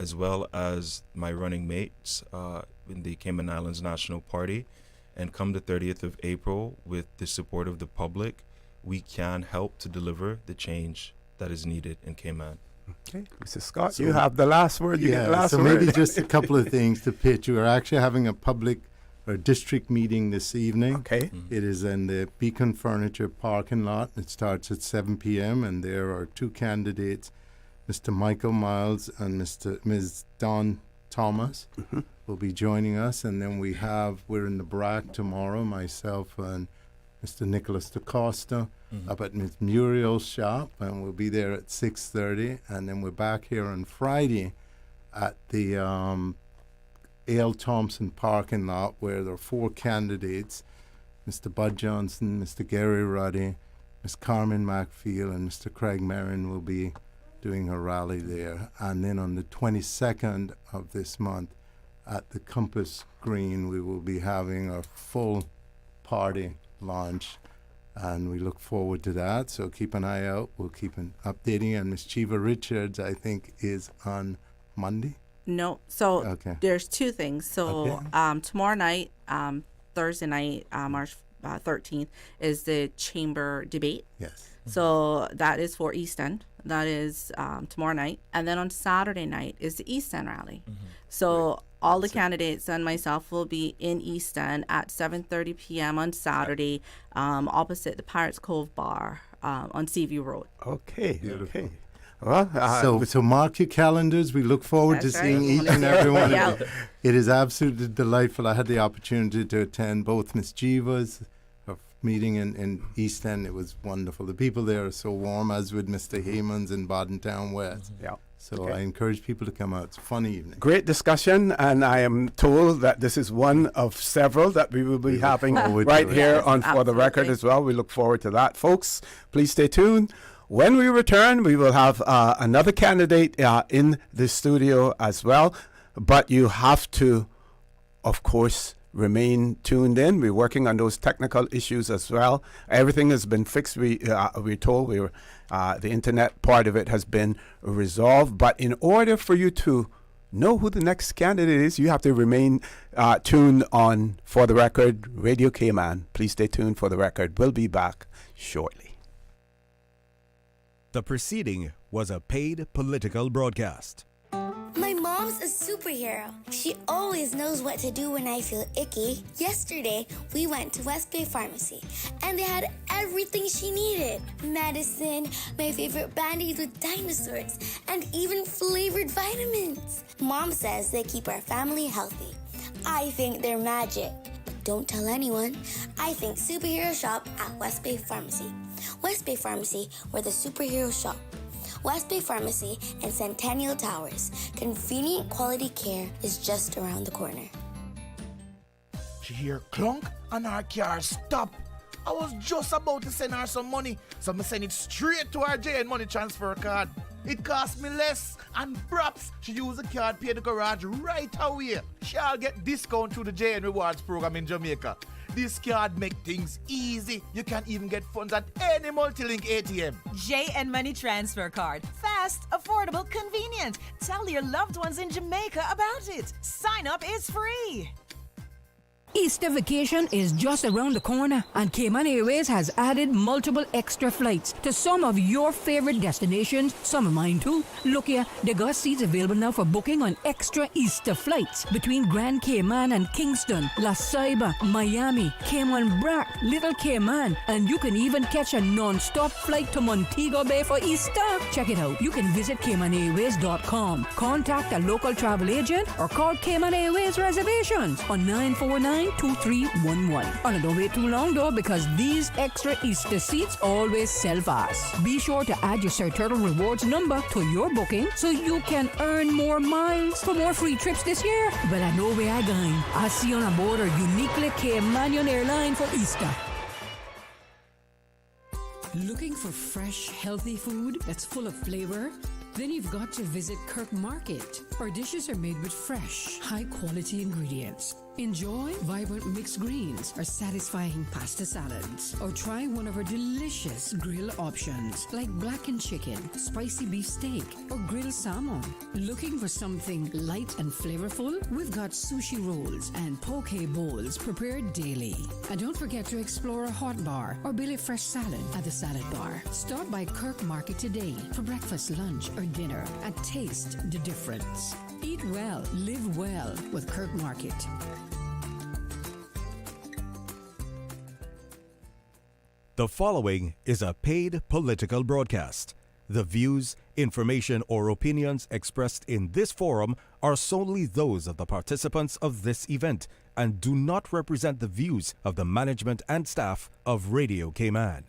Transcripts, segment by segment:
as well as my running mates in the Cayman Islands National Party. And come the 30th of April, with the support of the public, we can help to deliver the change that is needed in Cayman. Okay, Mr. Scott, you have the last word. You get the last so word. maybe just a couple of things to pitch. We're actually having a public or district meeting this evening. Okay. It is in the Beacon Furniture parking lot. It starts at 7 p.m. and there are two candidates, Mr. Michael Miles and Ms. Dawn Thomas will be joining us. And then we're in the BRAC tomorrow, myself and Mr. Nicholas DaCosta up at Ms. Muriel's shop, and we'll be there at 6:30. And then we're back here on Friday at the A.L. Thompson parking lot, where there are 4 candidates, Mr. Bud Johnson, Mr. Gary Ruddy, Ms. Carmen McFeel, and Mr. Craig Merrin will be doing a rally there. And then on the 22nd of this month at the Compass Green, we will be having a full party launch, and we look forward to that. So keep an eye out. We'll keep updating. And Miss Gueva Richards, I think, is on Monday. No, so there's 2 things. So tomorrow night, Thursday night, March 13th, is the chamber debate. Yes. So that is for East End. That is tomorrow night. And then on Saturday night is the East End rally. So all the candidates and myself will be in East End at 7:30 p.m. on Saturday, opposite the Pirates Cove Bar on Seaview Road. Okay. Beautiful. Okay. Well, so mark your calendars. We look forward to That's seeing right. each and every one Yeah. of you. It is absolutely delightful. I had the opportunity to attend both Miss Jiva's meeting in East End. It was wonderful. The people there are so warm, as with Mr. Haymond's in Town West. Yeah. So I encourage people to come out. It's a fun evening. Great discussion, and I am told that this is one of several that we will be having right here on For the Record as well. We look forward to that, folks. Please stay tuned. When we return, we will have another candidate in the studio as well, but you have to, of course, remain tuned in. We're working on those technical issues as well. Everything has been fixed. We're told the internet part of it has been resolved. But in order for you to know who the next candidate is, you have to remain tuned on For the Record, Radio Cayman. Please stay tuned for the record. We'll be back shortly. The preceding was a paid political broadcast. My mom's a superhero. She always knows what to do when I feel icky. Yesterday, we went to West Bay Pharmacy, and they had everything she needed. Medicine, my favorite band-aids with dinosaurs, and even flavored vitamins. Mom says they keep our family healthy. I think they're magic. But don't tell anyone. I think superhero shop at West Bay Pharmacy. West Bay Pharmacy, where the superhero shop. West Bay Pharmacy and Centennial Towers. Convenient quality care is just around the corner. She hear clunk and her car stop. I was just about to send her some money, so I send it straight to her JN Money Transfer card. It cost me less, and perhaps she use the card, pay the garage right away. She'll get discount through the JN Rewards program in Jamaica. This card make things easy. You can even get funds at any multi-link ATM. JN Money Transfer Card. Fast, affordable, convenient. Tell your loved ones in Jamaica about it. Sign up is free. Easter vacation is just around the corner, and Cayman Airways has added multiple extra flights to some of your favorite destinations, some of mine too. Look here, they got seats available now for booking on extra Easter flights between Grand Cayman and Kingston, La Ceiba, Miami, Cayman Brac, Little Cayman, and you can even catch a non-stop flight to Montego Bay for Easter. Check it out. You can visit CaymanAirways.com, contact a local travel agent, or call Cayman Airways Reservations on 949-2311. And don't wait too long though, because these extra Easter seats always sell fast. Be sure to add your Sir Turtle Rewards number to your booking so you can earn more miles for more free trips this year. But I know where I'm going. I'll see you on board a uniquely Caymanian airline for Easter. Looking for fresh, healthy food that's full of flavor? Then you've got to visit Kirk Market. Our dishes are made with fresh, high-quality ingredients. Enjoy vibrant mixed greens or satisfying pasta salads. Or try one of our delicious grill options like blackened chicken, spicy beef steak, or grilled salmon. Looking for something light and flavorful? We've got sushi rolls and poke bowls prepared daily. And don't forget to explore a hot bar or Billy Fresh salad at the Salad Bar. Stop by Kirk Market today for breakfast, lunch, or dinner and taste the difference. Eat well, live well with Kirk Market. The following is a paid political broadcast. The views, information, or opinions expressed in this forum are solely those of the participants of this event and do not represent the views of the management and staff of Radio Cayman.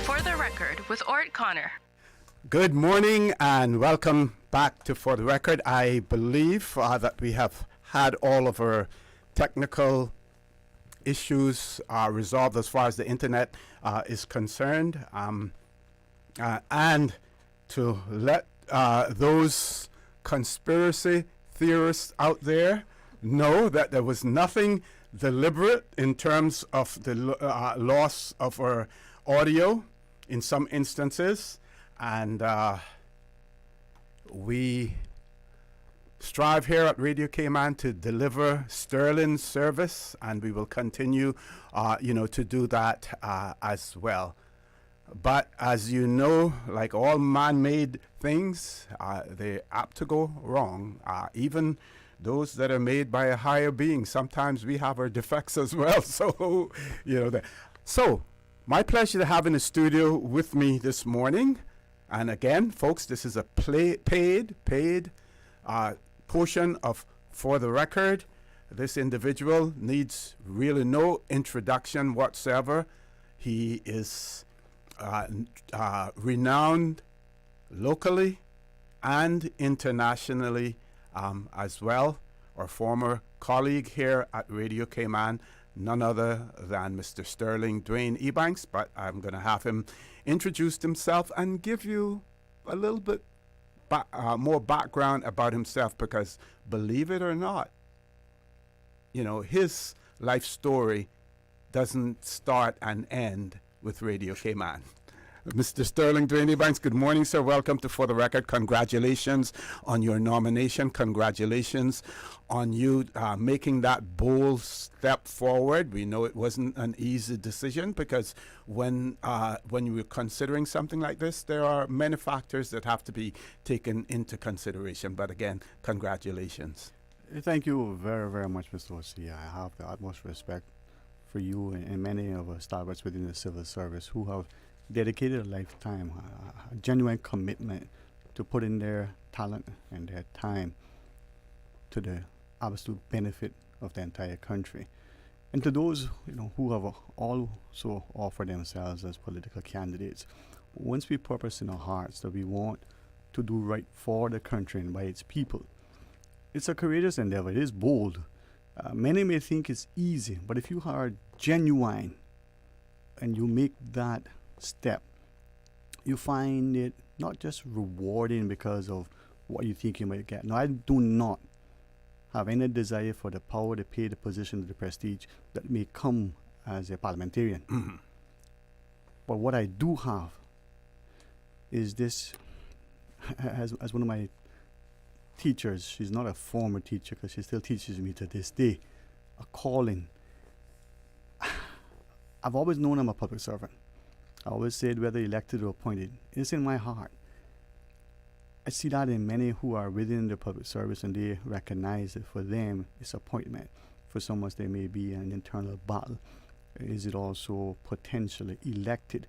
For the Record with Orrett Connor. Good morning and welcome back to For the Record. I believe that we have had all of our technical issues resolved as far as the internet is concerned. And to let those conspiracy theorists out there know that there was nothing deliberate in terms of the loss of our audio in some instances. And we strive here at Radio Cayman to deliver sterling service, and we will continue, to do that as well. But as you know, like all man-made things, they're apt to go wrong. Even those that are made by a higher being, sometimes we have our defects as well. So, So, my pleasure to have in the studio with me this morning. And again, folks, this is a paid portion of For the Record. This individual needs really no introduction whatsoever. He is renowned locally and internationally as well. Our former colleague here at Radio Cayman, none other than Mr. Sterling Dwayne Ebanks, but I'm going to have him introduce himself and give you a little bit more background about himself, because believe it or not, his life story doesn't start and end with Radio Cayman. Mr. Sterling Dwayne Ebanks, good morning, sir. Welcome to For the Record. Congratulations on your nomination. Congratulations on you making that bold step forward. We know it wasn't an easy decision, because when you were considering something like this, there are many factors that have to be taken into consideration. But again, congratulations. Thank you very, very much, Mr. Ossie. I have the utmost respect for you and many of our stalwarts within the civil service who have dedicated a lifetime, a genuine commitment to put in their talent and their time to the absolute benefit of the entire country. And to those who have also offered themselves as political candidates, once we purpose in our hearts that we want to do right for the country and by its people, it's a courageous endeavor. It is bold. Many may think it's easy, but if you are genuine and you make that step, you find it not just rewarding because of what you think you might get. Now, I do not have any desire for the power, the pay, the position, the prestige that may come as a parliamentarian. Mm-hmm. But what I do have is this, as one of my teachers, she's not a former teacher because she still teaches me to this day, a calling. I've always known I'm a public servant. I always said, whether elected or appointed, it's in my heart. I see that in many who are within the public service, and they recognize that for them it's appointment. For some of us, there may be an internal battle. Is it also potentially elected?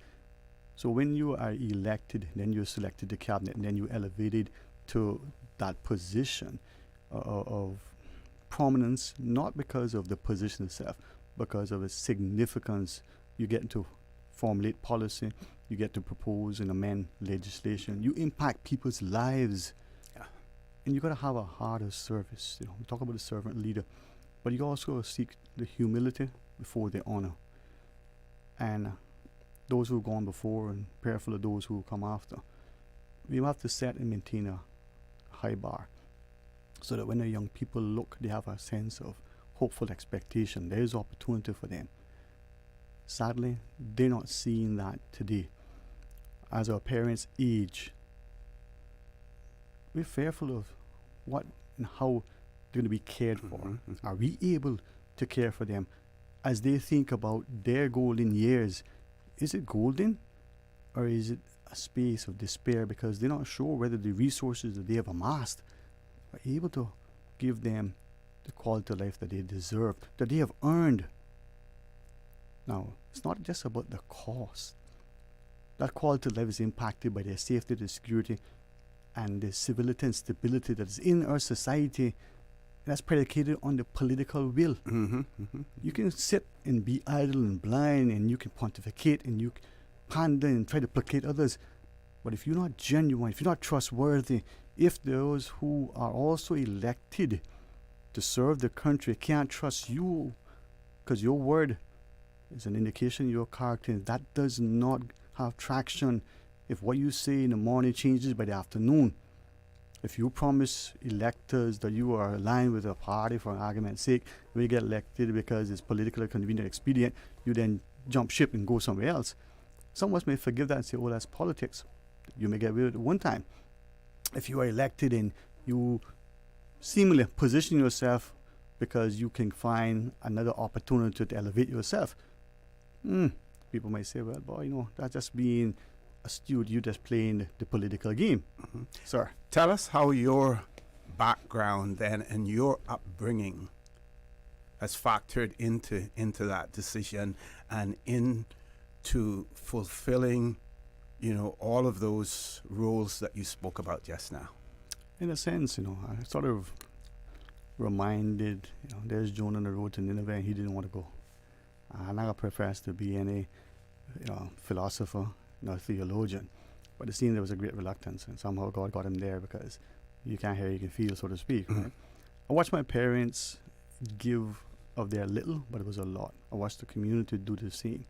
So when you are elected, then you're selected to cabinet, and then you elevated to that position of prominence, not because of the position itself, because of its significance. You get to formulate policy, you get to propose and amend legislation, you impact people's lives. Yeah. And you got to have a heart of service. We talk about the servant leader, but you also seek the humility before the honor. and those who've gone before and prayerful of those who will come after. We have to set and maintain a high bar so that when the young people look, they have a sense of hopeful expectation. There is opportunity for them. Sadly, they're not seeing that today. As our parents age, we're fearful of what and how they're going to be cared for. Are we able to care for them as they think about their golden years? Is it golden, or is it a space of despair because they're not sure whether the resources that they have amassed are able to give them the quality of life that they deserve, that they have earned? Now, it's not just about the cost. That quality of life is impacted by their safety, the security, and the civility and stability that is in our society. That's predicated on the political will. You can sit and be idle and blind, and you can pontificate, and you pander and try to placate others. But if you're not genuine, if you're not trustworthy, if those who are also elected to serve the country can't trust you, because your word is an indication of your character, that does not have traction if what you say in the morning changes by the afternoon. If you promise electors that you are aligned with a party for argument's sake, when you get elected because it's politically convenient, expedient, you then jump ship and go somewhere else. Some of us may forgive that and say, oh, that's politics. You may get away with it one time. If you are elected and you seemingly position yourself because you can find another opportunity to elevate yourself, people might say, well, boy, that's just being astute. You just playing the political game. Sir, tell us how your background then and your upbringing has factored into that decision and into fulfilling, all of those roles that you spoke about just now. In a sense, I sort of reminded, there's Jonah on the road to Nineveh and he didn't want to go. I'm not professed to be any, philosopher, theologian, but it seemed there was a great reluctance, and somehow God got him there because you can't hear, you can feel, so to speak. Right? I watched my parents give of their little, but it was a lot. I watched the community do the same.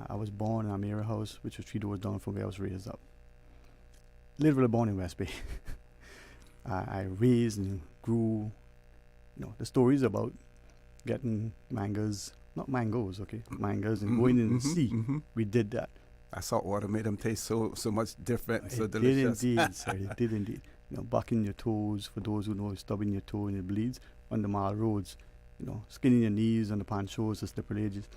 I was born in Amira House, which was 3 doors down from where I was raised up. Literally born in West Bay. I raised and grew, the stories about getting mangoes, not mangoes, okay, mangoes, and going in the sea. We did that. I salt water made them taste so much different, so it delicious. Did indeed, sir. It did indeed. Bucking your toes, for those who know, stubbing your toe and it bleeds on the mile roads. Skinning your knees on the panchos, the slippery edges.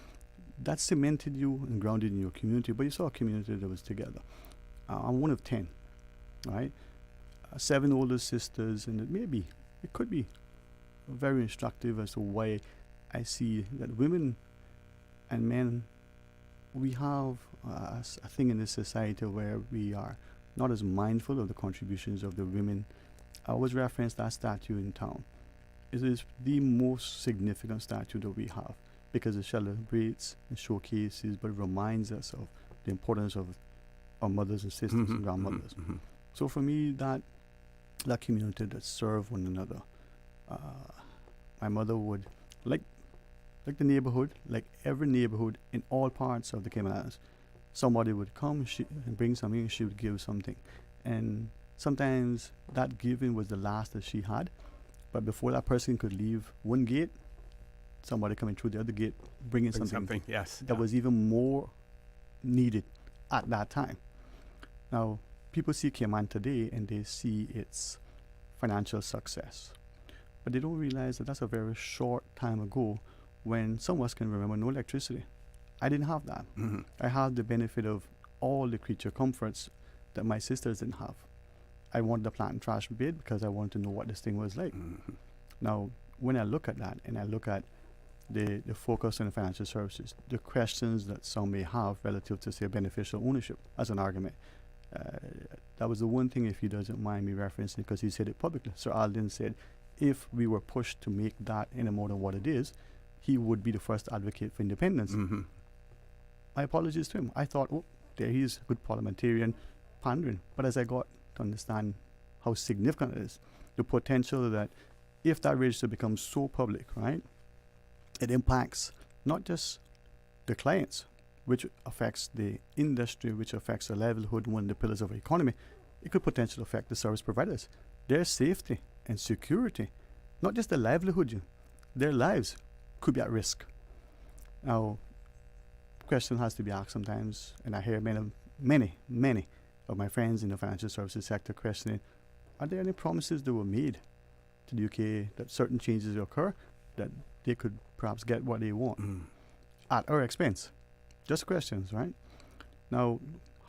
That cemented you and grounded in your community. But you saw a community that was together. I'm one of 10, right? 7 older sisters, and it could be very instructive as to why I see that women and men, we have a thing in this society where we are not as mindful of the contributions of the women. I always reference that statue in town. It is the most significant statue that we have because it celebrates and showcases, but it reminds us of the importance of our mothers and sisters and grandmothers. So for me, that community that serve one another, my mother would, like the neighborhood, like every neighborhood in all parts of the Cayman Islands, somebody would come and bring something, and she would give something. And sometimes that giving was the last that she had. But before that person could leave one gate, somebody coming through the other gate, bringing something yes, that was even more needed at that time. Now, people see Cayman today and they see its financial success. But they don't realize that that's a very short time ago when some of us can remember no electricity. I didn't have that. I had the benefit of all the creature comforts that my sisters didn't have. I wanted the plant and trash bid because I wanted to know what this thing was like. Now, when I look at that and I look at the focus on the financial services, the questions that some may have relative to, say, beneficial ownership as an argument, that was the one thing, if he doesn't mind me referencing, because he said it publicly. Sir Alden said, if we were pushed to make that any more than what it is, he would be the first advocate for independence. My apologies to him. I thought, oh, there he is, good parliamentarian, pandering. But as I got to understand how significant it is, the potential that if that register becomes so public, right, it impacts not just the clients, which affects the industry, which affects the livelihood, one of the pillars of our economy, it could potentially affect the service providers. Their safety and security, not just their livelihood, their lives could be at risk. Now, question has to be asked sometimes, and I hear many of my friends in the financial services sector questioning, are there any promises that were made to the UK that certain changes will occur, that they could perhaps get what they want at our expense? Just questions, right? Now,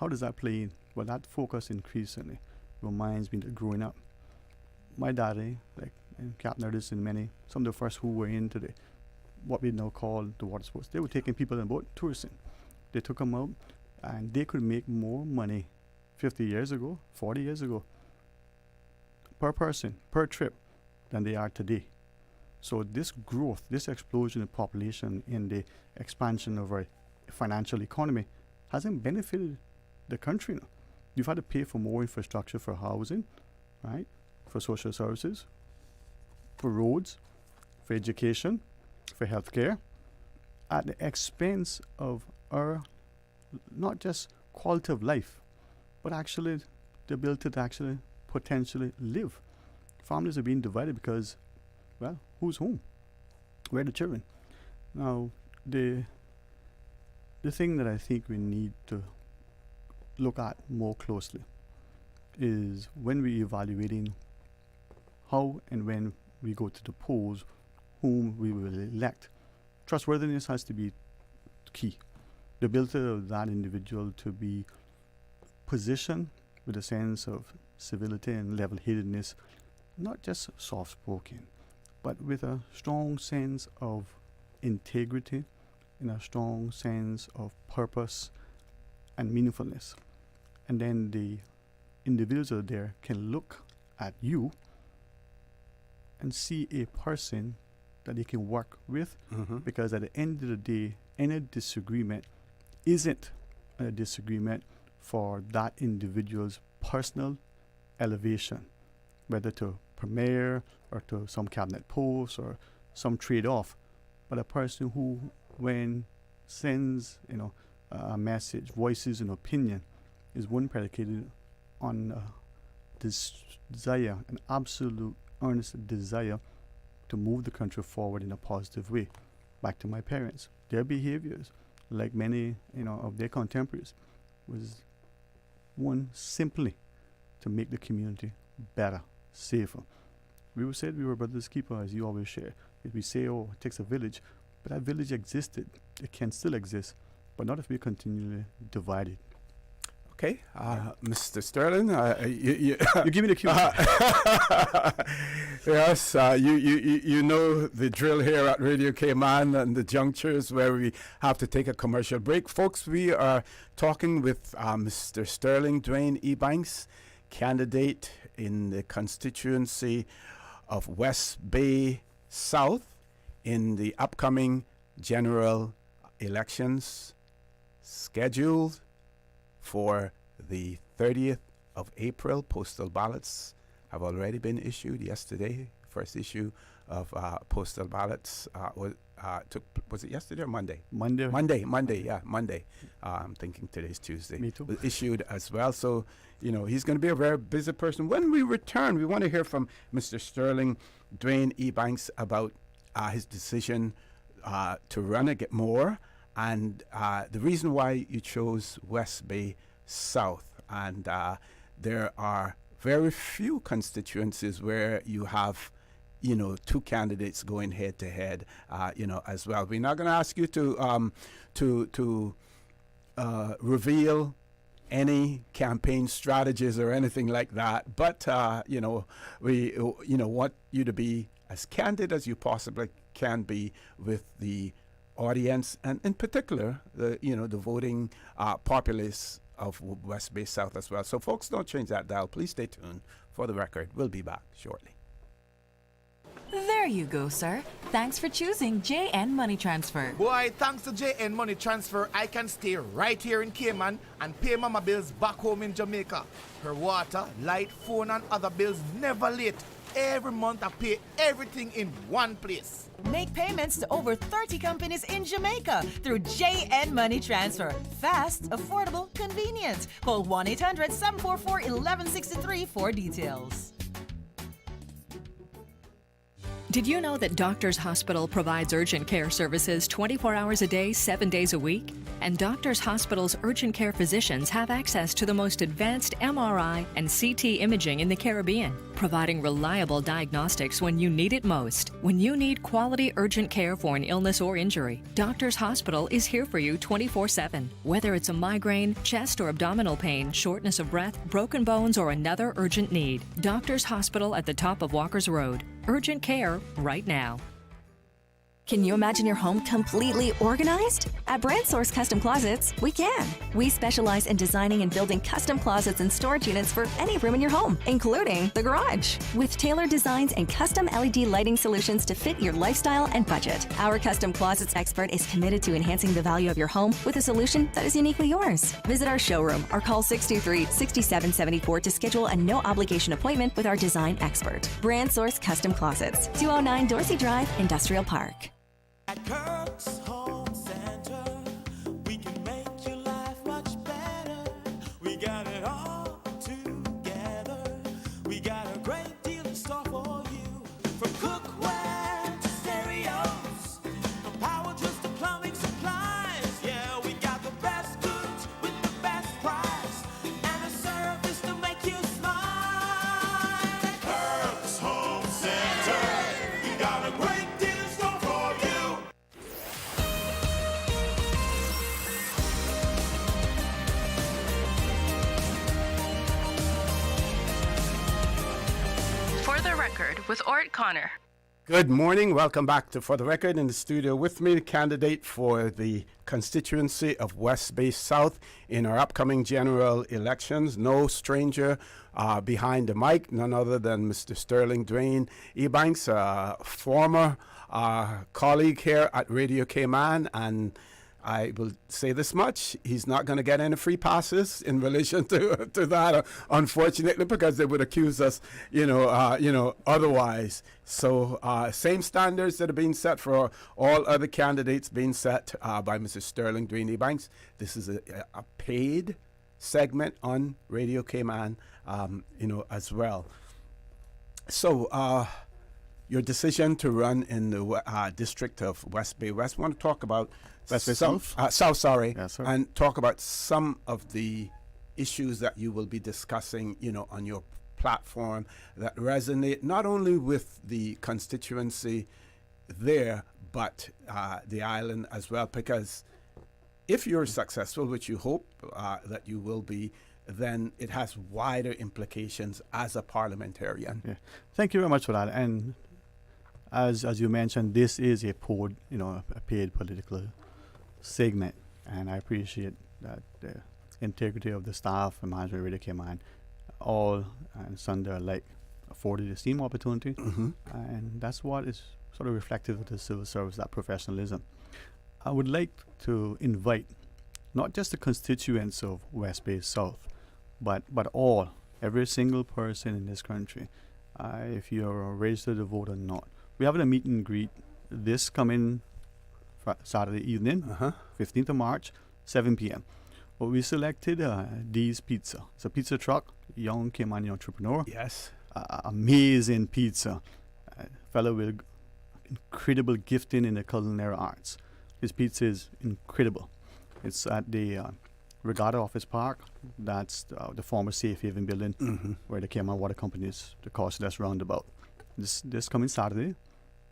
how does that play in? Well, that focus increasingly reminds me that growing up, my daddy, like Captain Erdis and many, some of the first who were into what we now call the water sports, they were taking people on boat touristing. They took them out, and they could make more money 50 years ago, 40 years ago, per person, per trip, than they are today. So this growth, this explosion in population in the expansion of our financial economy hasn't benefited the country now. You've had to pay for more infrastructure for housing, right? For social services, for roads, for education, for healthcare, at the expense of our not just quality of life, but actually the ability to actually potentially live. Families are being divided because, well, who's home? Where are the children? Now, the thing that I think we need to look at more closely is when we're evaluating how and when we go to the polls, whom we will elect. Trustworthiness has to be key. The ability of that individual to be positioned with a sense of civility and level-headedness, not just soft-spoken, but with a strong sense of integrity and a strong sense of purpose and meaningfulness. And then the individuals out there can look at you and see a person that they can work with, because at the end of the day, any disagreement isn't a disagreement for that individual's personal elevation, whether to premier or to some cabinet post or some trade-off, but a person who, when sends a message, voices an opinion, is one predicated on this desire, an absolute earnest desire to move the country forward in a positive way. Back to my parents, their behaviors, like many of their contemporaries, was one simply to make the community better, safer. We said we were brothers keeper, as you always share. We say, oh, it takes a village, but that village existed. It can still exist, but not if we're continually divided. Okay, Mr. Sterling, you give me the cue. Yes, you know the drill here at Radio Cayman and the junctures where we have to take a commercial break. Folks, we are talking with Mr. Sterling Dwayne Ebanks, candidate in the constituency of West Bay South in the upcoming general elections scheduled for the 30th of April. Postal ballots have already been issued yesterday. First issue of postal ballots was it yesterday or Monday? Monday. I'm thinking today's Tuesday. Me too. Was issued as well. So, he's going to be a very busy person. When we return, we want to hear from Mr. Sterling Dwayne Ebanks about his decision to run and get more, and the reason why you chose West Bay South. And there are very few constituencies where you have, two candidates going head to head, as well. We're not going to ask you to reveal any campaign strategies or anything like that, but we want you to be as candid as you possibly can be with the audience, and in particular the voting populace of West Bay South as well. So folks, don't change that dial. Please stay tuned for the record. We'll be back shortly. There you go, sir. Thanks for choosing JN Money Transfer. Boy, thanks to JN Money Transfer, I can stay right here in Cayman and pay mama bills back home in Jamaica. Her water, light, phone and other bills never late. every month I pay everything in one place. Make payments to over 30 companies in Jamaica through JN Money Transfer. Fast, affordable, convenient. Call 1-800-744-1163 for details. Did you know that Doctors Hospital provides urgent care services 24 hours a day, 7 days a week? And Doctors Hospital's urgent care physicians have access to the most advanced MRI and CT imaging in the Caribbean, providing reliable diagnostics when you need it most. When you need quality urgent care for an illness or injury, Doctors Hospital is here for you 24/7. Whether it's a migraine, chest or abdominal pain, shortness of breath, broken bones, or another urgent need, Doctors Hospital at the top of Walker's Road. Urgent care right now. Can you imagine your home completely organized? At Brand Source Custom Closets, we can. We specialize in designing and building custom closets and storage units for any room in your home, including the garage. With tailored designs and custom LED lighting solutions to fit your lifestyle and budget. Our Custom Closets expert is committed to enhancing the value of your home with a solution that is uniquely yours. Visit our showroom or call 623-6774 to schedule a no-obligation appointment with our design expert. Brand Source Custom Closets, 209 Dorsey Drive, Industrial Park. At Kirk's Home Center, we can make your life much better. We got it all together. We got a great deal in store for you. From cookware to stereos, from power tools to plumbing supplies. Yeah, we got the best goods with the best price and a service to make you smile. At Kirk's Home Center, we got a great deal in store for you. For the Record with Orrett Connor. Good morning. Welcome back to For the Record. In the studio with me, the candidate for the constituency of West Bay South in our upcoming general elections. No stranger behind the mic, none other than Mr. Sterling Dwayne Ebanks, former colleague here at Radio Cayman, and I will say this much: he's not going to get any free passes in relation to that, unfortunately, because they would accuse us, otherwise. So same standards that are being set for all other candidates being set by Mr. Sterling Dwayne Ebanks. This is a paid segment on Radio Cayman, as well. So your decision to run in the district of West Bay West. I want to talk about West Bay South, Yes, sir. and talk about some of the issues that you will be discussing, on your platform that resonate not only with the constituency there, but the island as well. Because if you're successful, which you hope that you will be, then it has wider implications as a parliamentarian. Yeah. Thank you very much for that. And as you mentioned, this is a paid political segment, and I appreciate that the integrity of the staff and management of Radio Cayman, all and Sunday alike, afforded the same opportunity, and that's what is sort of reflective of the civil service, that professionalism. I would like to invite not just the constituents of West Bay South, but every single person in this country, if you're registered to vote or not. We're having a meet and greet this coming Saturday evening, 15th of March, 7 p.m. Well, we selected Dee's Pizza. It's a pizza truck, young Caymanian entrepreneur. Yes. Amazing pizza. Fellow with incredible gifting in the culinary arts. His pizza is incredible. It's at the Regatta Office Park. That's the former Safe Haven building where the Cayman Water Company is, the Costless roundabout. This coming Saturday.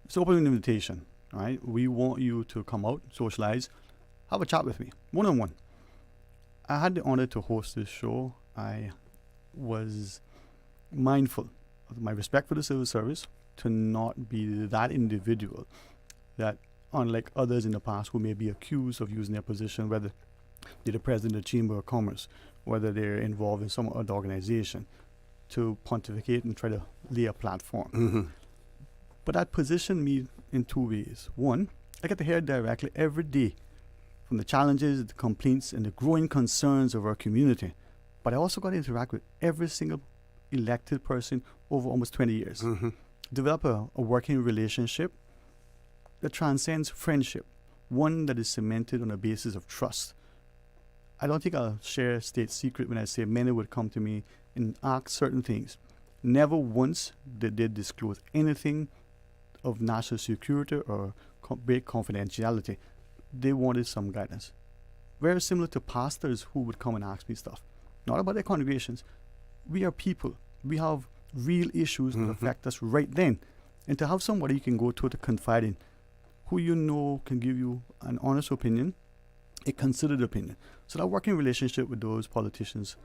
It's an open invitation. All right, we want you to come out, socialize, have a chat with me, one-on-one. I had the honor to host this show. I was mindful of my respect for the civil service, to not be that individual that, unlike others in the past who may be accused of using their position, whether they're the president of the Chamber of Commerce, whether they're involved in some other organization, to pontificate and try to lay a platform. But that positioned me in two ways. One, I get to hear directly every day from the challenges, the complaints, and the growing concerns of our community. But I also got to interact with every single elected person over almost 20 years. Develop a working relationship that transcends friendship, one that is cemented on a basis of trust. I don't think I'll share a state secret when I say many would come to me and ask certain things. Never once did they disclose anything of national security or great confidentiality. They wanted some guidance. Very similar to pastors who would come and ask me stuff. Not about their congregations. We are people. We have real issues that affect us right then. And to have somebody you can go to confide in, who you know can give you an honest opinion, a considered opinion. So that working relationship with those politicians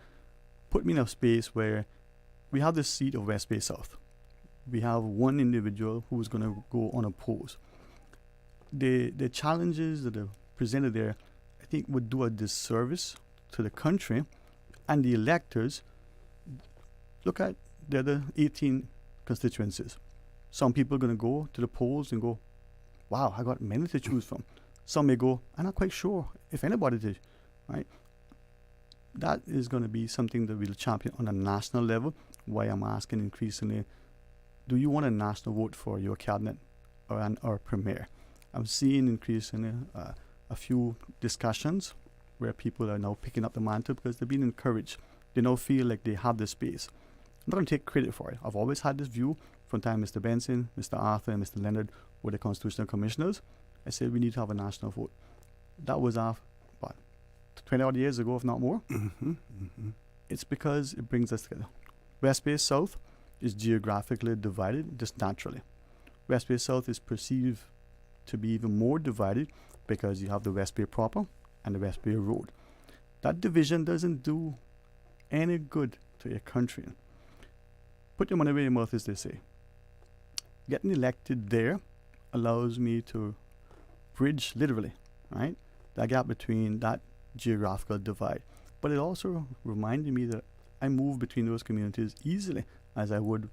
put me in a space where we have the seat of West Bay South. We have one individual who is going to go unopposed. The challenges that are presented there, I think, would do a disservice to the country and the electors. Look at the other 18 constituencies. Some people are going to go to the polls and go, wow, I got many to choose from. Some may go, I'm not quite sure if anybody did, right? That is going to be something that we'll champion on a national level. Why I'm asking increasingly, do you want a national vote for your cabinet or premier? I'm seeing increasingly a few discussions where people are now picking up the mantle because they're being encouraged. They now feel like they have the space. I'm not going to take credit for it. I've always had this view from time Mr. Benson, Mr. Arthur, and Mr. Leonard were the constitutional commissioners. I said we need to have a national vote. That was 20 odd years ago, if not more. It's because it brings us together. West Bay South is geographically divided just naturally. West Bay South is perceived to be even more divided because you have the West Bay proper and the West Bay Road. That division doesn't do any good to your country. Put your money where your mouth is, they say. Getting elected there allows me to bridge, literally, right, that gap between that geographical divide. But it also reminded me that I move between those communities easily as I would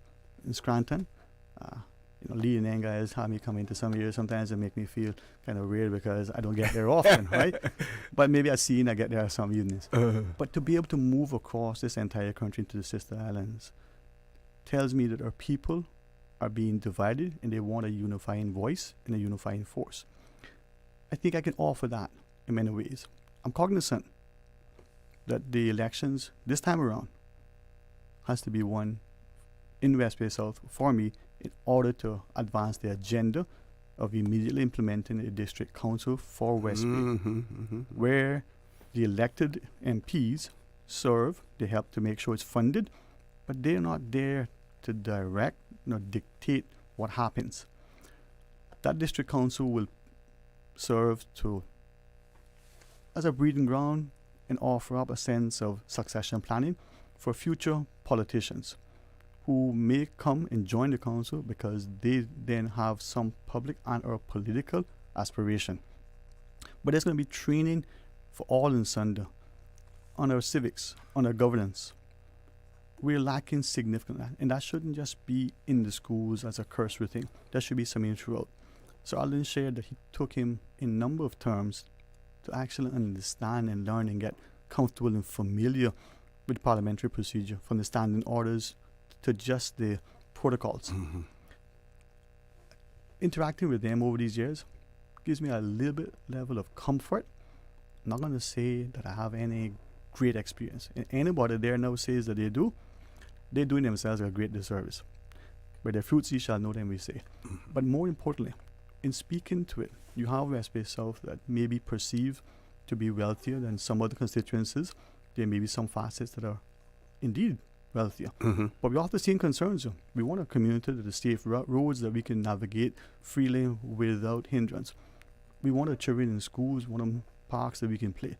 in Scranton. Lee and Enga has had me come into some years. Sometimes it make me feel kind of weird because I don't get there often, right? But maybe I get there some evenings. But to be able to move across this entire country into the sister islands tells me that our people are being divided and they want a unifying voice and a unifying force. I think I can offer that in many ways. I'm cognizant that the elections this time around has to be won in West Bay South for me in order to advance the agenda of immediately implementing a district council for West Bay, where the elected MPs serve, they help to make sure it's funded, but they're not there to direct nor dictate what happens. That district council will serve as a breeding ground and offer up a sense of succession planning for future politicians who may come and join the council because they then have some public and or political aspiration. But there's going to be training for all in Sunday on our civics, on our governance. We're lacking significantly, and that shouldn't just be in the schools as a cursory thing. That should be something throughout. So Alden shared that he took him in a number of terms to actually understand and learn and get comfortable and familiar with parliamentary procedure, from the standing orders to just the protocols. Interacting with them over these years gives me a little bit level of comfort. I'm not going to say that I have any great experience. And anybody there now says that they do, they're doing themselves a great disservice. Where their fruits ye shall know them, we say. But more importantly, in speaking to it, you have West Bay South that may be perceived to be wealthier than some other constituencies. There may be some facets that are indeed wealthier. But we have the same concerns. We want a community that is safe roads that we can navigate freely without hindrance. We want our children in schools, we want them parks that we can play.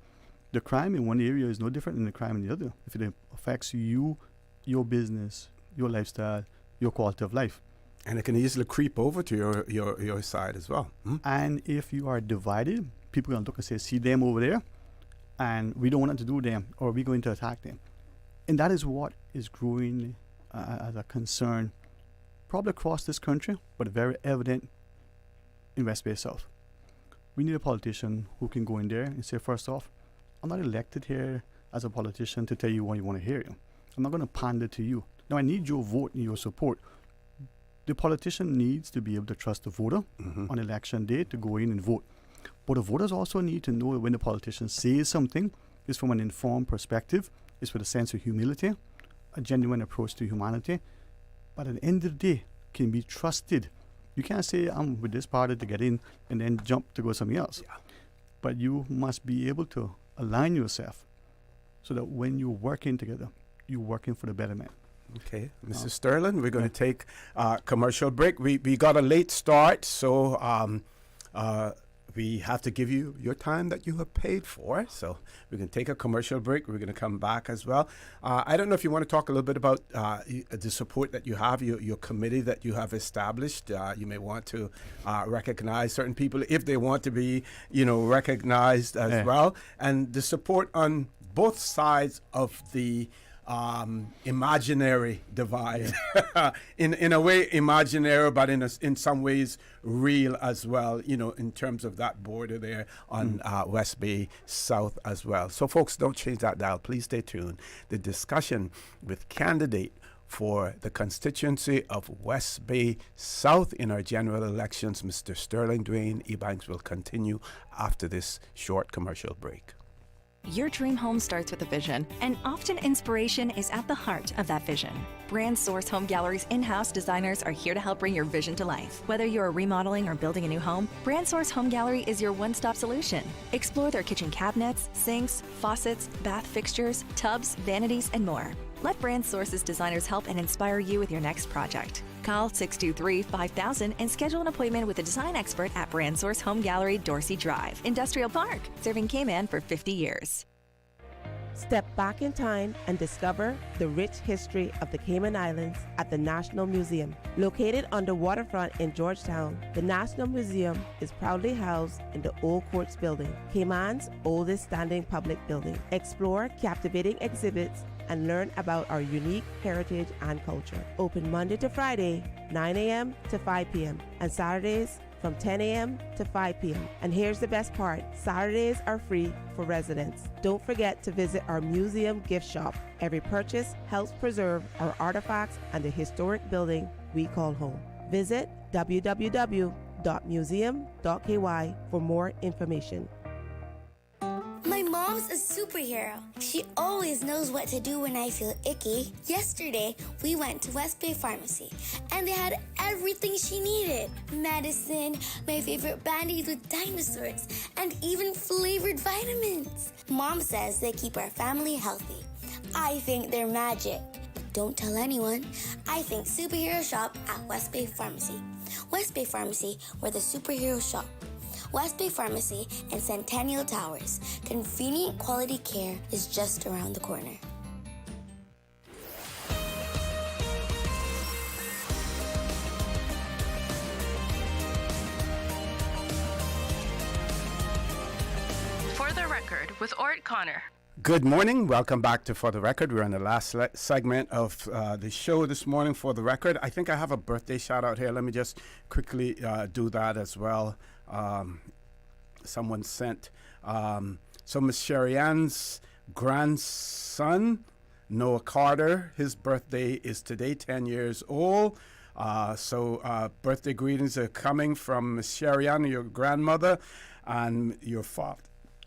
The crime in one area is no different than the crime in the other. If it affects you, your business, your lifestyle, your quality of life. And it can easily creep over to your side as well. And if you are divided, people are going to look and say, see them over there, and we don't want to do them, or we're going to attack them. And that is what is growing as a concern, probably across this country, but very evident in West Bay South. We need a politician who can go in there and say, first off, I'm not elected here as a politician to tell you what you want to hear. I'm not going to pander to you. Now, I need your vote and your support. The politician needs to be able to trust the voter on election day to go in and vote. But the voters also need to know that when the politician says something, it's from an informed perspective, it's with a sense of humility, a genuine approach to humanity, but at the end of the day, can be trusted. You can't say, I'm with this party to get in and then jump to go somewhere else. Yeah. But you must be able to align yourself so that when you're working together, you're working for the betterment. Okay, Mrs. Sterling, we're going to take a commercial break. We got a late start, so we have to give you your time that you have paid for. So we're going to take a commercial break. We're going to come back as well. I don't know if you want to talk a little bit about the support that you have, your committee that you have established. You may want to recognize certain people if they want to be, recognized as well. And the support on both sides of the imaginary divide. in a way imaginary, but in some ways real as well, in terms of that border there on West Bay South as well. So folks, don't change that dial. Please stay tuned. The discussion with candidate for the constituency of West Bay South in our general elections, Mr. Sterling Dwayne Ebanks, will continue after this short commercial break. Your dream home starts with a vision, and often inspiration is at the heart of that vision. Brand Source Home Gallery's in-house designers are here to help bring your vision to life. Whether you're remodeling or building a new home, Brand Source Home Gallery is your one-stop solution. Explore their kitchen cabinets, sinks, faucets, bath fixtures, tubs, vanities, and more. Let Brand Source's designers help and inspire you with your next project. Call 623-5000 and schedule an appointment with a design expert at Brand Source Home Gallery, Dorsey Drive, Industrial Park, serving Cayman for 50 years. Step back in time and discover the rich history of the Cayman Islands at the National Museum. Located on the waterfront in Georgetown, the National Museum is proudly housed in the Old Courts Building, Cayman's oldest standing public building. Explore captivating exhibits and learn about our unique heritage and culture. Open Monday to Friday, 9 a.m. to 5 p.m. and Saturdays from 10 a.m. to 5 p.m. And here's the best part, Saturdays are free for residents. Don't forget to visit our museum gift shop. Every purchase helps preserve our artifacts and the historic building we call home. Visit www.museum.ky for more information. My mom's a superhero. She always knows what to do when I feel icky. Yesterday, we went to West Bay Pharmacy, and they had everything she needed. Medicine, my favorite band-aids with dinosaurs, and even flavored vitamins. Mom says they keep our family healthy. I think they're magic. But don't tell anyone. I think superhero shop at West Bay Pharmacy. West Bay Pharmacy, where the superheroes shop. West Bay Pharmacy and Centennial Towers. Convenient quality care is just around the corner. For the Record with Orrett Connor. Good morning. Welcome back to For the Record. We're on the last segment of the show this morning. For the Record, I think I have a birthday shout out here. Let me just quickly do that as well. Someone sent so Miss Sherry Ann's grandson, Noah Carter, his birthday is today, 10 years old. So birthday greetings are coming from Miss Sherry Ann, your grandmother, and your father,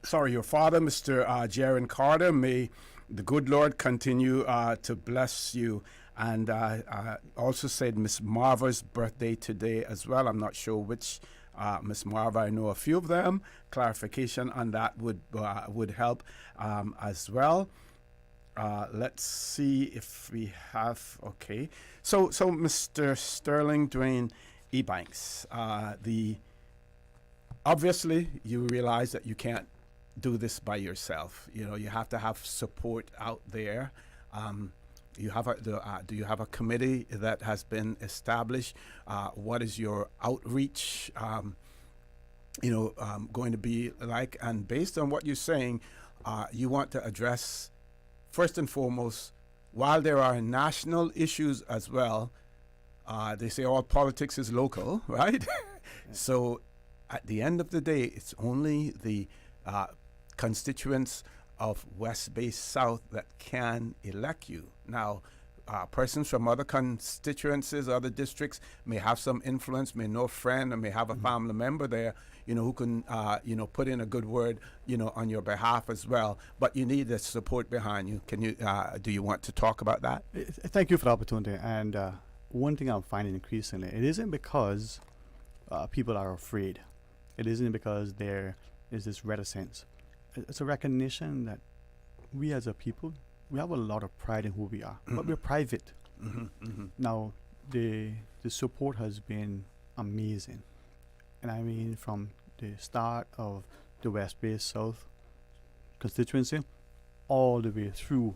Mr. Jaron Carter. May the good Lord continue to bless you. And also said Miss Marva's birthday today as well. I'm not sure which Miss Marva. I know a few of them. Clarification on that would help as well. Let's see if we have. Okay, so Mr. Sterling Dwayne Ebanks, obviously you realize that you can't do this by yourself. You have to have support out there. You have do you have a committee that has been established? What is your outreach, going to be like? And based on what you're saying, you want to address, first and foremost, while there are national issues as well, they say all politics is local, right? So at the end of the day, it's only the constituents of West Bay South that can elect you. Now, persons from other constituencies, other districts may have some influence, may know a friend, or may have a family member there, who can, put in a good word, on your behalf as well. But you need the support behind you. Can you? Do you want to talk about that? Thank you for the opportunity. And one thing I'm finding increasingly, it isn't because people are afraid. It isn't because there is this reticence. It's a recognition that we as a people, we have a lot of pride in who we are, but we're private. Now, the support has been amazing. And I mean, from the start of the West Bay South constituency all the way through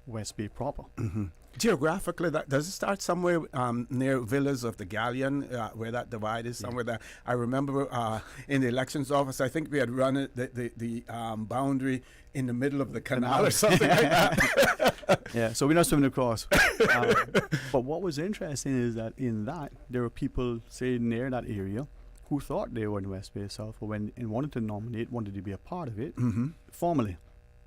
West Bay proper. Geographically, does it start somewhere near Villas of the Galleon, where that divide is? Somewhere there. I remember in the elections office, I think we had run it, the boundary in the middle of the canal or something like that. Yeah, so we're not swimming across. But what was interesting is that in that, there were people, say, near that area who thought they were in West Bay South, or wanted to nominate, wanted to be a part of it formally.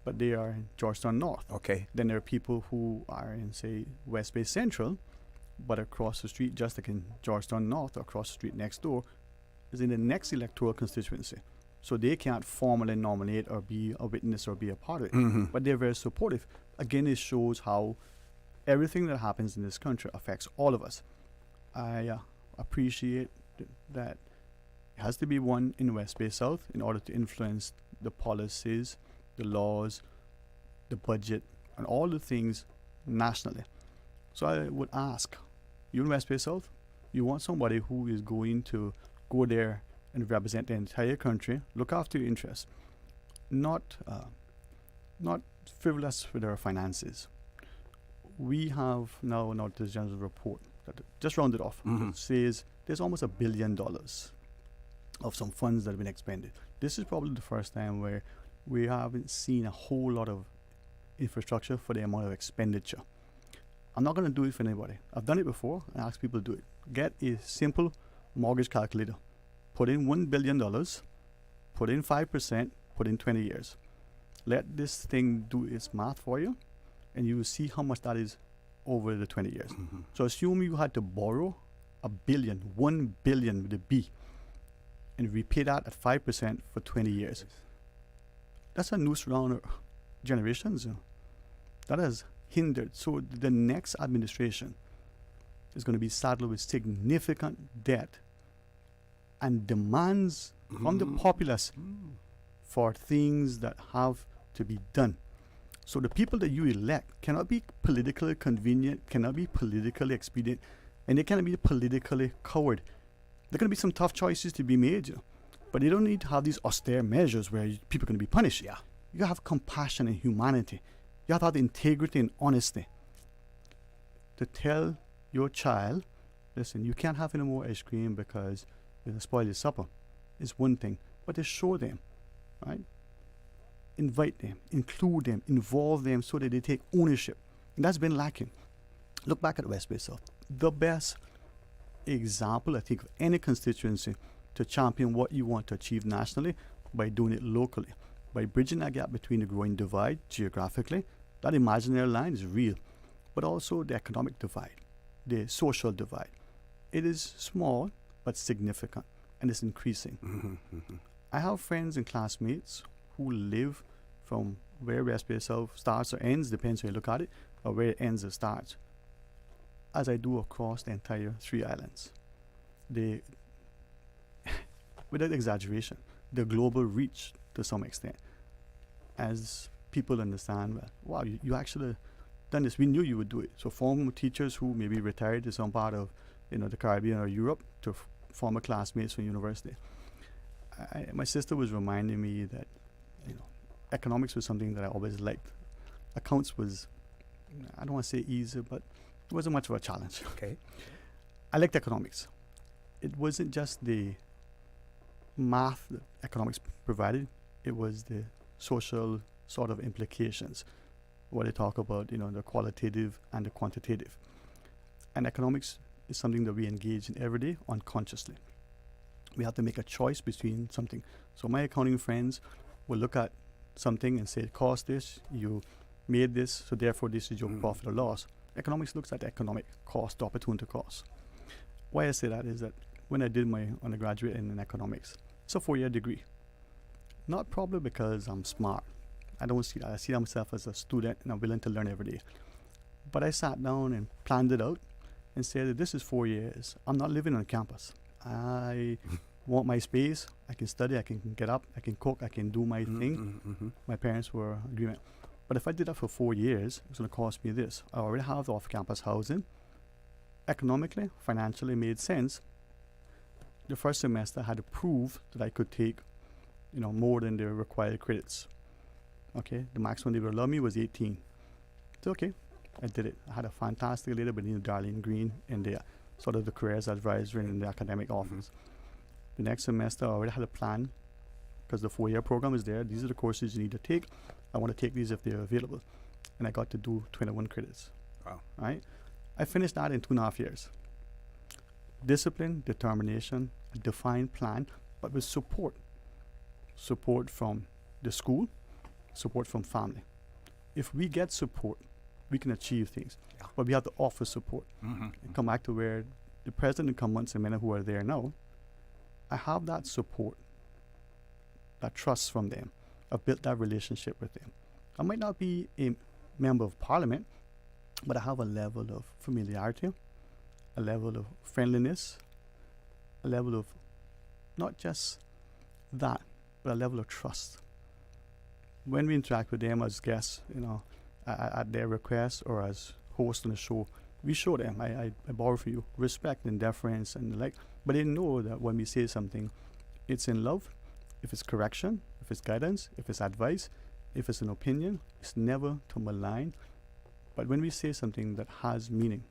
But they are in Georgetown North. Okay. Then there are people who are in, say, West Bay Central, but across the street, just like in Georgetown North, or across the street next door, is in the next electoral constituency. So they can't formally nominate or be a witness or be a part of it. But they're very supportive. Again, it shows how everything that happens in this country affects all of us. I appreciate that it has to be one in West Bay South in order to influence the policies, the laws, the budget, and all the things nationally. So I would ask, you in West Bay South, you want somebody who is going to go there and represent the entire country, look after your interests, not frivolous with our finances. We have now an Auditor General's report that just rounded off. It says there's almost $1 billion of some funds that have been expended. This is probably the first time where we haven't seen a whole lot of infrastructure for the amount of expenditure. I'm not going to do it for anybody. I've done it before and asked people to do it. Get a simple mortgage calculator. Put in $1 billion, put in 5%, put in 20 years. Let this thing do its math for you, and you will see how much that is over the 20 years. So assume you had to borrow $1 billion with a B, and repay that at 5% for 20 years. That's a noose around generations. That has hindered. So the next administration is going to be saddled with significant debt and demands from the populace for things that have to be done. So the people that you elect cannot be politically convenient, cannot be politically expedient, and they cannot be politically coward. There are going to be some tough choices to be made, but you don't need to have these austere measures where people are going to be punished. You gotta have compassion and humanity. You have to have the integrity and honesty to tell your child, listen, you can't have any more ice cream because it'll spoil your supper. It's one thing, but to show them, right? Invite them, include them, involve them so that they take ownership. And that's been lacking. Look back at West Bay South. The best example, I think, of any constituency to champion what you want to achieve nationally by doing it locally, by bridging that gap between the growing divide geographically. That imaginary line is real, but also the economic divide, the social divide. It is small but significant, and it's increasing. I have friends and classmates who live from where West Bay South starts or ends, depends how you look at it, or where it ends or starts, as I do across the entire 3 islands. Without exaggeration, the global reach to some extent, as people understand, well, wow, you actually done this. We knew you would do it. So former teachers who maybe retired to some part of the Caribbean or Europe to former classmates from university. My sister was reminding me that economics was something that I always liked. Accounts was, I don't want to say easy, but it wasn't much of a challenge. Okay. I liked economics. It wasn't just the math that economics provided, it was the social sort of implications, what they talk about, the qualitative and the quantitative. And economics is something that we engage in every day unconsciously. We have to make a choice between something. So my accounting friends will look at something and say, it cost this, you made this, so therefore this is your profit or loss. Economics looks at the economic cost, the opportunity cost. Why I say that is that when I did my undergraduate in economics, it's a 4-year degree. Not probably because I'm smart. I don't see that. I see myself as a student and I'm willing to learn every day. But I sat down and planned it out and said that this is 4 years. I'm not living on campus. I want my space. I can study. I can get up. I can cook. I can do my thing. My parents were in agreement. But if I did that for 4 years, it's going to cost me this. I already have the off-campus housing. Economically, financially, made sense. The first semester I had to prove that I could take, more than the required credits. Okay, the maximum they would allow me was 18. So okay, I did it. I had a fantastic leader by the name of Darlene Green in the sort of the careers advisor in the academic office. The next semester I already had a plan because the 4-year program is there. These are the courses you need to take. I want to take these if they're available. And I got to do 21 credits. Wow. Right? I finished that in 2.5 years. Discipline, determination, a defined plan, but with support. Support from the school, support from family. If we get support, we can achieve things. Yeah. But we have to offer support. And come back to where the president incumbents and many who are there now, I have that support, that trust from them. I've built that relationship with them. I might not be a member of parliament, but I have a level of familiarity, a level of friendliness, a level of not just that, but a level of trust. When we interact with them as guests, at their request or as hosts on the show, we show them, I borrow for you, respect and deference and the like, but they know that when we say something, it's in love. If it's correction, if it's guidance, if it's advice, if it's an opinion, it's never to malign. But when we say something that has meaning,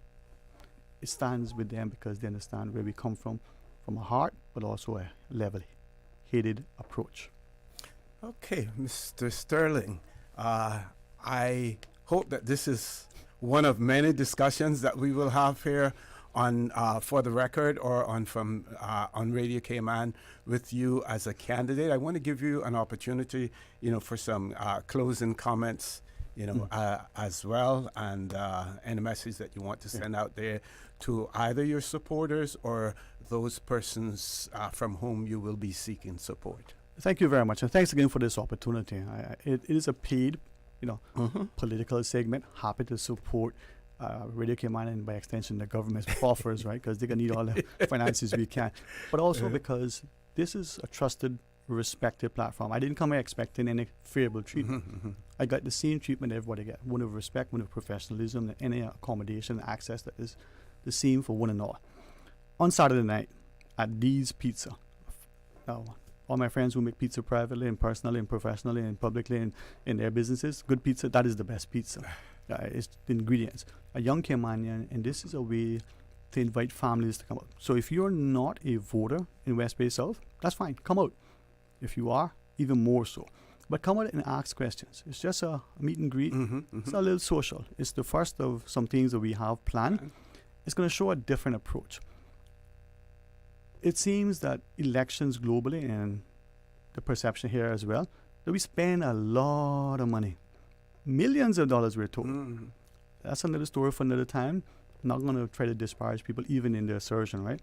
it stands with them because they understand where we come from a heart, but also a level-headed approach. Okay, Mr. Sterling, I hope that this is one of many discussions that we will have here on For the Record or on Radio Cayman with you as a candidate. I want to give you an opportunity, for some closing comments, as well, and any message that you want to send out there to either your supporters or those persons from whom you will be seeking support. Thank you very much, and thanks again for this opportunity. It is a paid, political segment. Happy to support Radio Cayman and by extension the government's offers, right? Because they're gonna need all the finances we can, but also because this is a trusted, respected platform. I didn't come here expecting any favorable treatment. I got the same treatment everybody get. One of respect, one of professionalism, and any accommodation, access that is the same for one and all. On Saturday night at Dee's Pizza. Now, all my friends who make pizza privately and personally and professionally and publicly and in their businesses, good pizza, that is the best pizza. It's the ingredients. A young Caymanian, and this is a way to invite families to come out. So if you're not a voter in West Bay South, that's fine, come out. If you are, even more so. But come out and ask questions. It's just a meet and greet. It's a little social. It's the first of some things that we have planned. It's going to show a different approach. It seems that elections globally and the perception here as well, that we spend a lot of money. Millions of dollars, we're told. That's another story for another time. I'm not going to try to disparage people even in their assertion, right?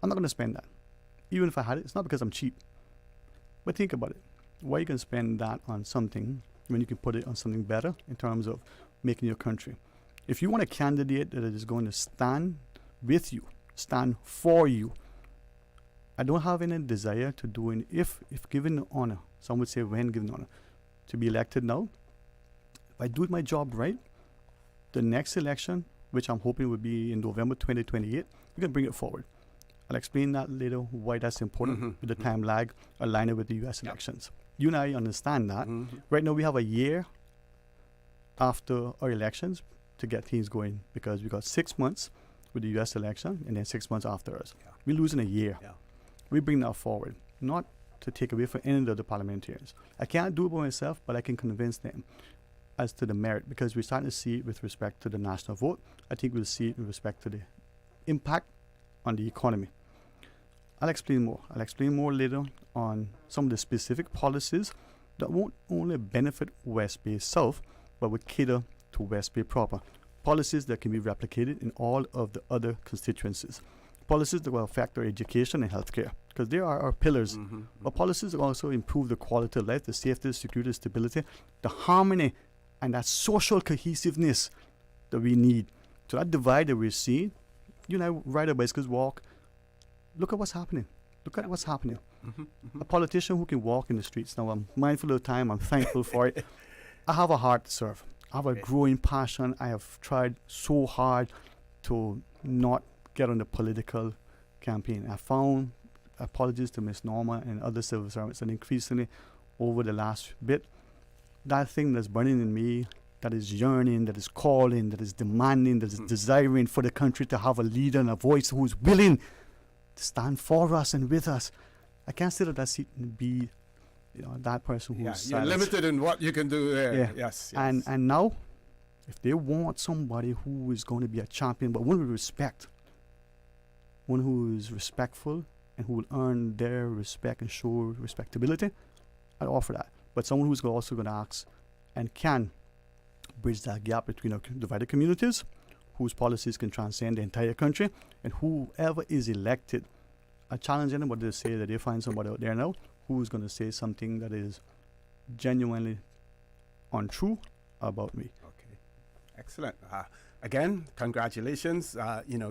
I'm not going to spend that. Even if I had it, it's not because I'm cheap. But think about it. Why you can spend that on something when you can put it on something better in terms of making your country? If you want a candidate that is going to stand with you, stand for you, I don't have any desire to do it if given the honor, some would say when given honor, to be elected now. If I do my job right, the next election, which I'm hoping will be in November 2028, we can bring it forward. I'll explain that later, why that's important with the time lag, align it with the U.S. elections. You and I understand that. Right now we have a year after our elections to get things going because we got 6 months with the U.S. election and then 6 months after us. We're losing a year. We bring that forward, not to take away from any of the parliamentarians. I can't do it by myself, but I can convince them as to the merit because we're starting to see it with respect to the national vote. I think we'll see it with respect to the impact on the economy. I'll explain more. I'll explain more later on some of the specific policies that won't only benefit West Bay South, but would cater to West Bay proper. policies that can be replicated in all of the other constituencies. Policies that will affect our education and healthcare, because they are our pillars. But policies that also improve the quality of life, the safety, the security, the stability, the harmony, and that social cohesiveness that we need. So that divide that we're seeing, you know, ride our bicycles, walk. Look at what's happening. Look at what's happening. A politician who can walk in the streets. Now, I'm mindful of time. I'm thankful for it. I have a heart to serve. I have a growing passion. I have tried so hard to not get on the political campaign. I found, apologies to Miss Norma and other civil servants, and increasingly over the last bit, that thing that's burning in me, that is yearning, that is calling, that is demanding, that is desiring for the country to have a leader and a voice who's willing to stand for us and with us. I can't sit at that seat and be, you know, that person who's you're limited in what you can do there. Yeah. Yes. And now, if they want somebody who is going to be a champion, but one with respect, one who is respectful and who will earn their respect and show respectability, I'd offer that. But someone who's also going to ask and can bridge that gap between our divided communities, whose policies can transcend the entire country, and whoever is elected, I challenge anybody to say that they find somebody out there now who's going to say something that is genuinely untrue about me. Okay, excellent. Again, congratulations.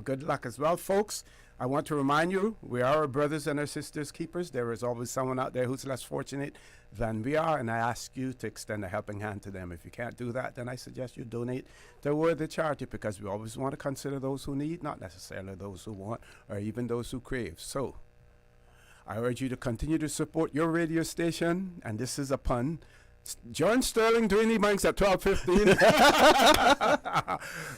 Good luck as well, folks. I want to remind you, we are our brothers and our sisters keepers. There is always someone out there who's less fortunate than we are, and I ask you to extend a helping hand to them. If you can't do that, then I suggest you donate to a worthy charity, because we always want to consider those who need, not necessarily those who want or even those who crave. So I urge you to continue to support your radio station, and this is a pun. Join Sterling Dwayne Ebanks at 12:15.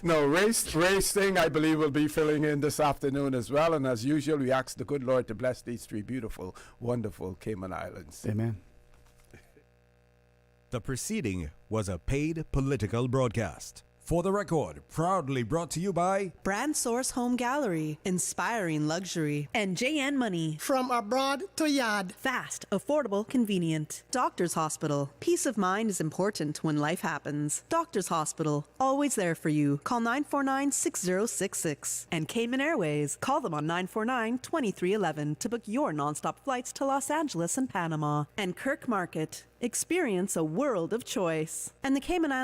No, Race Singh, I believe, will be filling in this afternoon as well. And as usual, we ask the good Lord to bless these three beautiful, wonderful Cayman Islands. Amen. The preceding was a paid political broadcast. For the record, proudly brought to you by Brand Source Home Gallery, inspiring luxury. And JN Money. From abroad to yard. Fast, affordable, convenient. Doctor's Hospital. Peace of mind is important when life happens. Doctor's Hospital, always there for you. Call 949-6066. And Cayman Airways. Call them on 949-2311 to book your nonstop flights to Los Angeles and Panama. And Kirk Market. Experience a world of choice. And the Cayman Islands